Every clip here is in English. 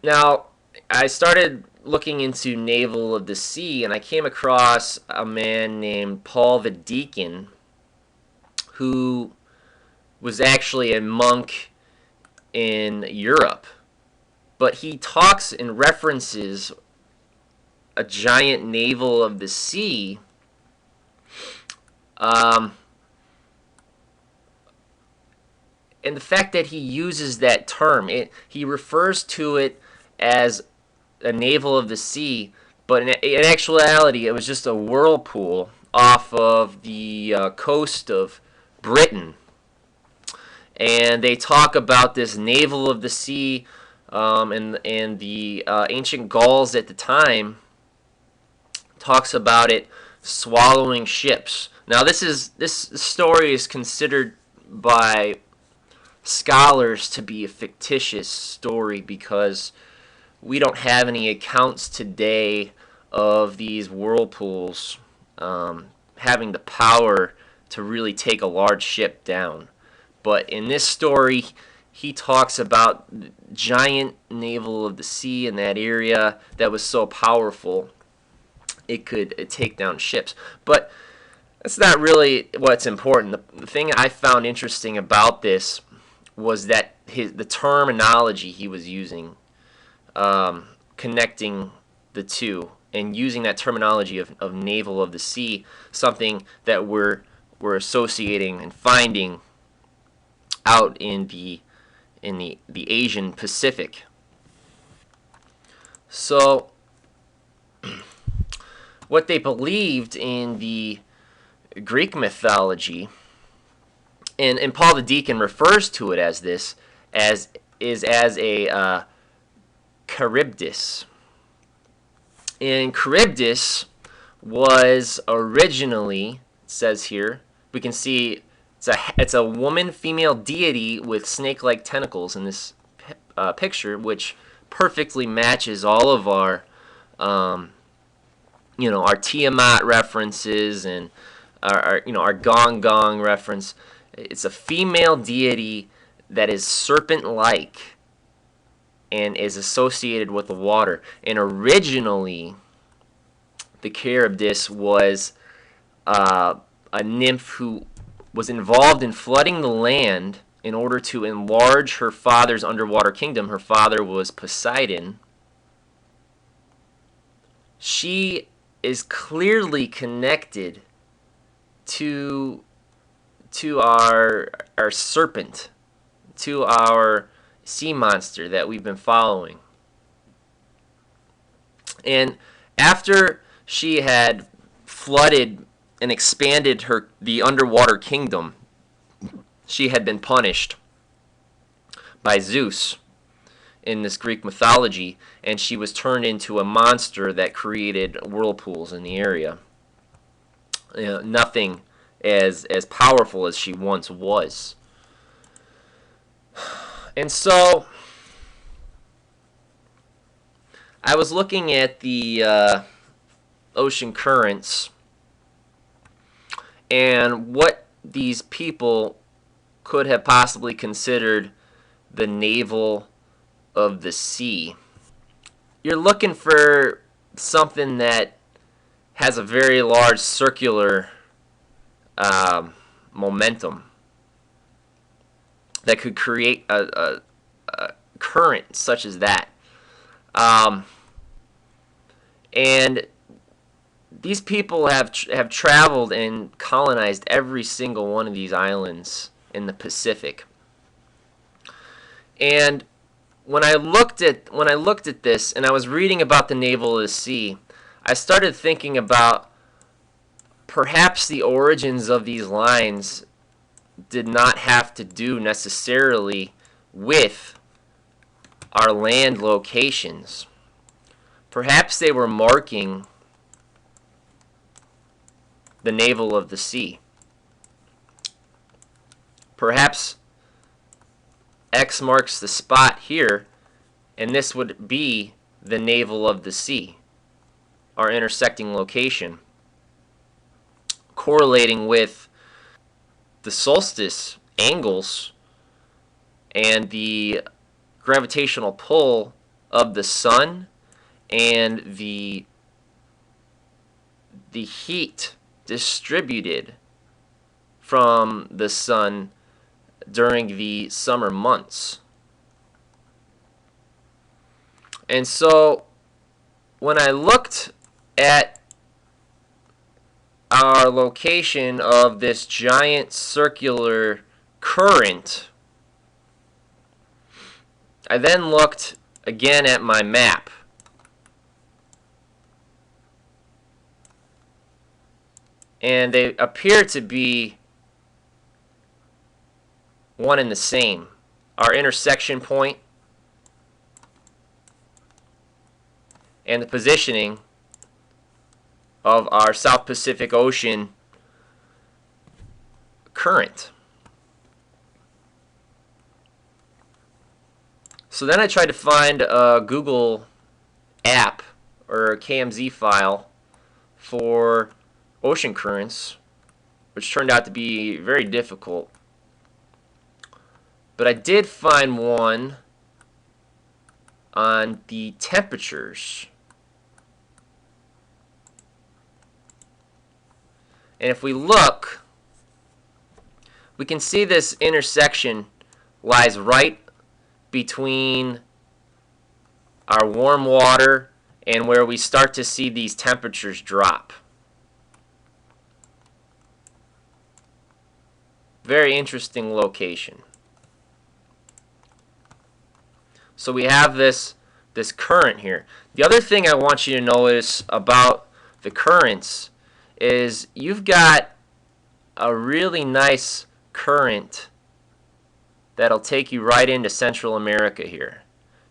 Now, I started looking into Navel of the Sea, and I came across a man named Paul the Deacon, who was actually a monk in Europe. But he talks and references a giant navel of the sea. Um, and the fact that he uses that term, he refers to it as a navel of the sea, but in actuality, it was just a whirlpool off of the coast of Britain. And they talk about this navel of the sea, and the ancient Gauls at the time talks about it swallowing ships. Now, this story is considered by scholars to be a fictitious story because we don't have any accounts today of these whirlpools having the power to really take a large ship down. But in this story, he talks about the giant navel of the sea in that area that was so powerful it could take down ships. But that's not really what's important. The thing I found interesting about this was that the terminology he was using, connecting the two, and using that terminology of navel of the sea, something that we're associating and finding out in the Asian Pacific. So what they believed in the Greek mythology, and Paul the Deacon refers to it as this, as a Charybdis. And Charybdis was originally, it says here, we can see it's a woman female deity with snake-like tentacles in this picture, which perfectly matches all of our our Tiamat references and our Gong Gong reference. It's a female deity that is serpent-like and is associated with the water. And originally, the Charybdis was a nymph who was involved in flooding the land in order to enlarge her father's underwater kingdom. Her father was Poseidon. She is clearly connected to our serpent, to our sea monster that we've been following. And after she had flooded and expanded the underwater kingdom, she had been punished by Zeus in this Greek mythology, and she was turned into a monster that created whirlpools in the area. Nothing as powerful as she once was. And so I was looking at the ocean currents and what these people could have possibly considered the navel of the sea. You're looking for something that has a very large circular momentum that could create a current such as that. And these people have traveled and colonized every single one of these islands in the Pacific. And when I looked at this and I was reading about the navel of the sea, I started thinking about perhaps the origins of these lines did not have to do necessarily with our land locations. Perhaps they were marking the navel of the sea. Perhaps X marks the spot here, and this would be the navel of the sea, our intersecting location, correlating with the solstice angles and the gravitational pull of the sun and the heat distributed from the sun during the summer months. And so when I looked at our location of this giant circular current, I then looked again at my map. And they appear to be one and the same. Our intersection point and the positioning of our South Pacific Ocean current. So then I tried to find a Google app or a KMZ file for ocean currents, which turned out to be very difficult. But I did find one on the temperatures. And if we look, we can see this intersection lies right between our warm water and where we start to see these temperatures drop. Very interesting location. So we have this current here. The other thing I want you to notice about the currents is you've got a really nice current that'll take you right into Central America here.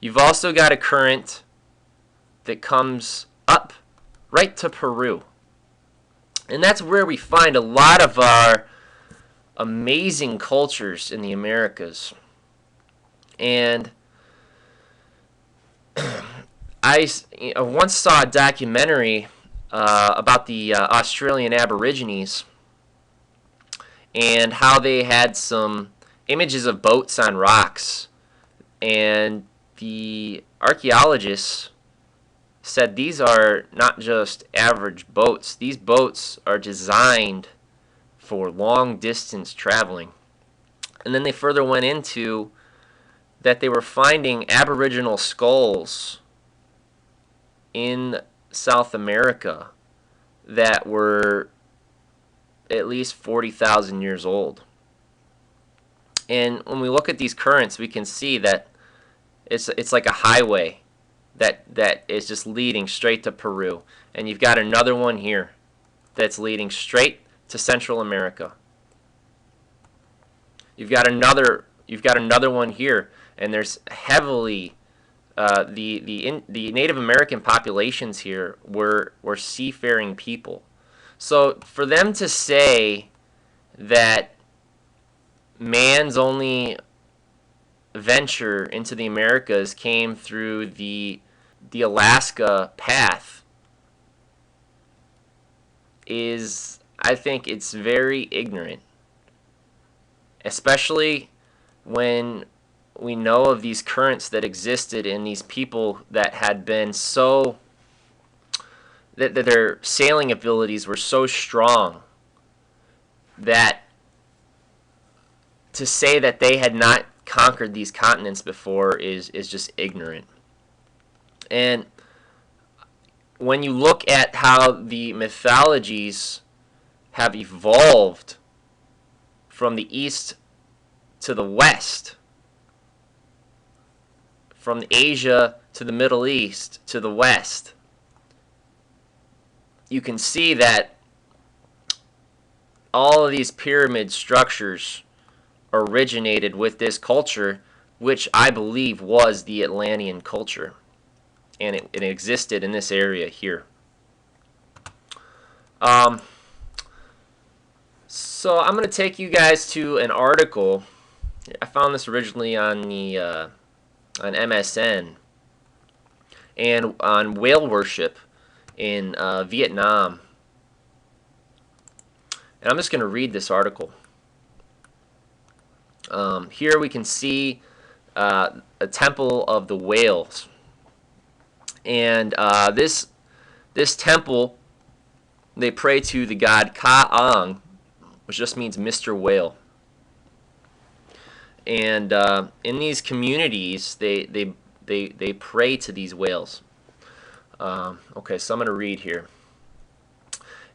You've also got a current that comes up right to Peru. And that's where we find a lot of our amazing cultures in the Americas. And I once saw a documentary about the Australian Aborigines and how they had some images of boats on rocks, and the archaeologists said these are not just average boats. These boats are designed for long distance traveling. And then they further went into that they were finding Aboriginal skulls in South America that were at least 40,000 years old. And when we look at these currents, we can see that it's like a highway that is just leading straight to Peru. And you've got another one here that's leading straight to Central America. You've got another one here, and there's heavily the Native American populations here were seafaring people. So for them to say that man's only venture into the Americas came through the Alaska path is, I think it's very ignorant, especially when we know of these currents that existed in these people that had been so that their sailing abilities were so strong that to say that they had not conquered these continents before is just ignorant. And when you look at how the mythologies have evolved from the east to the west, from Asia to the Middle East to the west, you can see that all of these pyramid structures originated with this culture, which I believe was the Atlantean culture, and it existed in this area here. So I'm going to take you guys to an article. I found this originally on the on MSN, and on whale worship in Vietnam. And I'm just going to read this article. Here we can see a temple of the whales. And this temple, they pray to the god Ka-ang, which just means Mr. Whale. And in these communities, they pray to these whales. Okay, so I'm going to read here.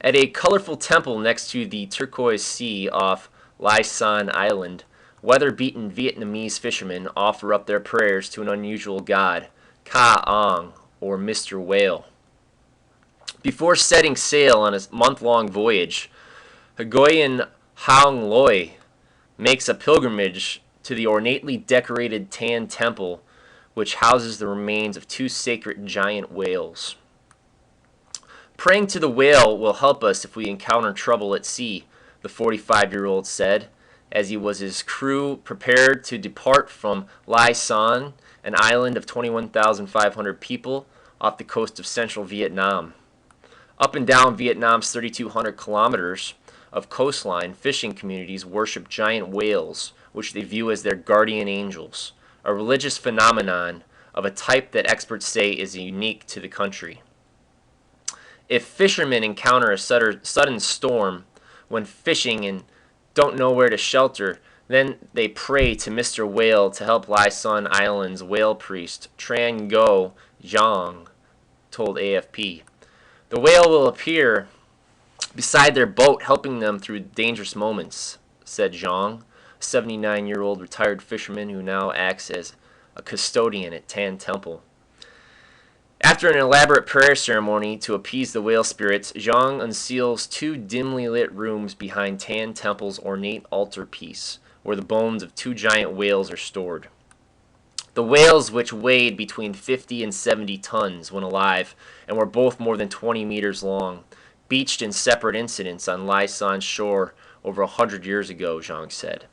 At a colorful temple next to the turquoise sea off Lai San Island, weather-beaten Vietnamese fishermen offer up their prayers to an unusual god, Ka-ang, or Mr. Whale. Before setting sail on a month-long voyage, Hagoyan Hang Loi makes a pilgrimage to the ornately decorated Tan Temple, which houses the remains of two sacred giant whales. Praying to the whale will help us if we encounter trouble at sea, the 45-year-old said, as he was his crew prepared to depart from Lai San, an island of 21,500 people off the coast of central Vietnam. Up and down Vietnam's 3,200 kilometers of coastline, fishing communities worship giant whales, which they view as their guardian angels, a religious phenomenon of a type that experts say is unique to the country. If fishermen encounter a sudden storm when fishing and don't know where to shelter, then they pray to Mr. Whale to help Lai Sun Island's whale priest, Tran Go Zhang, told AFP. The whale will appear beside their boat, helping them through dangerous moments, said Zhang, a 79-year-old retired fisherman who now acts as a custodian at Tan Temple. After an elaborate prayer ceremony to appease the whale spirits, Zhang unseals two dimly lit rooms behind Tan Temple's ornate altarpiece, where the bones of two giant whales are stored. The whales, which weighed between 50 and 70 tons when alive and were both more than 20 meters long, beached in separate incidents on Lai San's shore over 100 years ago, Zhang said.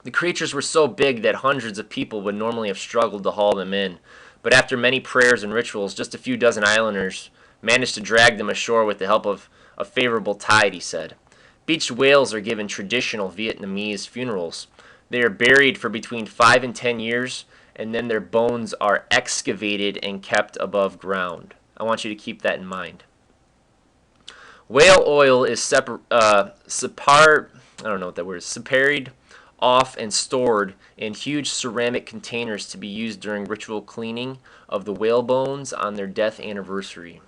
The creatures were so big that hundreds of people would normally have struggled to haul them in, but after many prayers and rituals, just a few dozen islanders managed to drag them ashore with the help of a favorable tide, he said. Beached whales are given traditional Vietnamese funerals. They are buried for between 5 and 10 years, and then their bones are excavated and kept above ground. I want you to keep that in mind. Whale oil is separated off and stored in huge ceramic containers to be used during ritual cleaning of the whale bones on their death anniversary.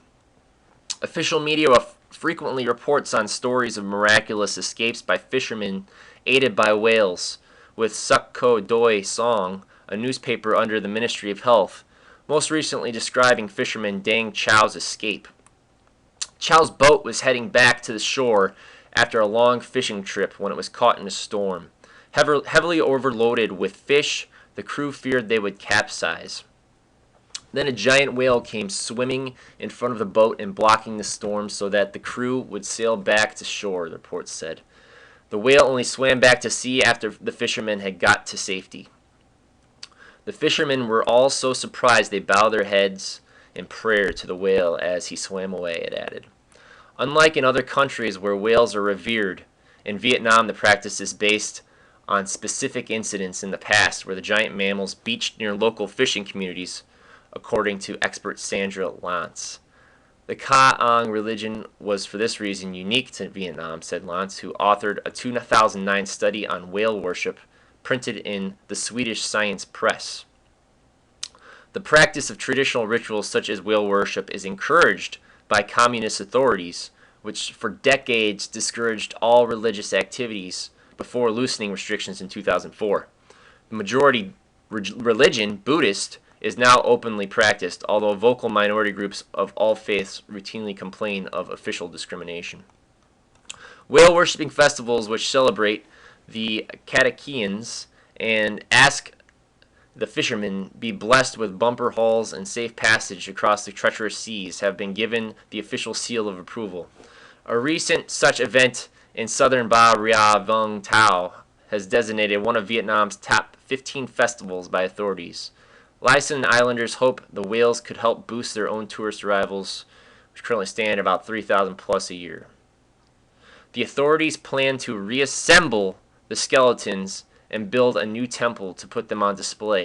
Official media frequently reports on stories of miraculous escapes by fishermen aided by whales, with Suk Ko Doi Song, a newspaper under the Ministry of Health, most recently describing fisherman Dang Chow's escape. Chow's boat was heading back to the shore after a long fishing trip when it was caught in a storm. Heavily overloaded with fish, the crew feared they would capsize. Then a giant whale came swimming in front of the boat and blocking the storm so that the crew would sail back to shore, the report said. The whale only swam back to sea after the fishermen had got to safety. The fishermen were all so surprised they bowed their heads in prayer to the whale as he swam away, it added. Unlike in other countries where whales are revered, in Vietnam the practice is based on specific incidents in the past where the giant mammals beached near local fishing communities, according to expert Sandra Lantz. The Ka-ang religion was for this reason unique to Vietnam, said Lantz, who authored a 2009 study on whale worship printed in the Swedish Science Press. The practice of traditional rituals such as whale worship is encouraged by communist authorities, which for decades discouraged all religious activities before loosening restrictions in 2004. The majority religion, Buddhist, is now openly practiced, although vocal minority groups of all faiths routinely complain of official discrimination. Whale worshipping festivals which celebrate the catechians and ask the fishermen be blessed with bumper hauls and safe passage across the treacherous seas have been given the official seal of approval. A recent such event in southern Ba Ria Vung Tau has designated one of Vietnam's top 15 festivals by authorities. Lyson Islanders hope the whales could help boost their own tourist arrivals, which currently stand at about 3,000 plus a year. The authorities plan to reassemble the skeletons and build a new temple to put them on display.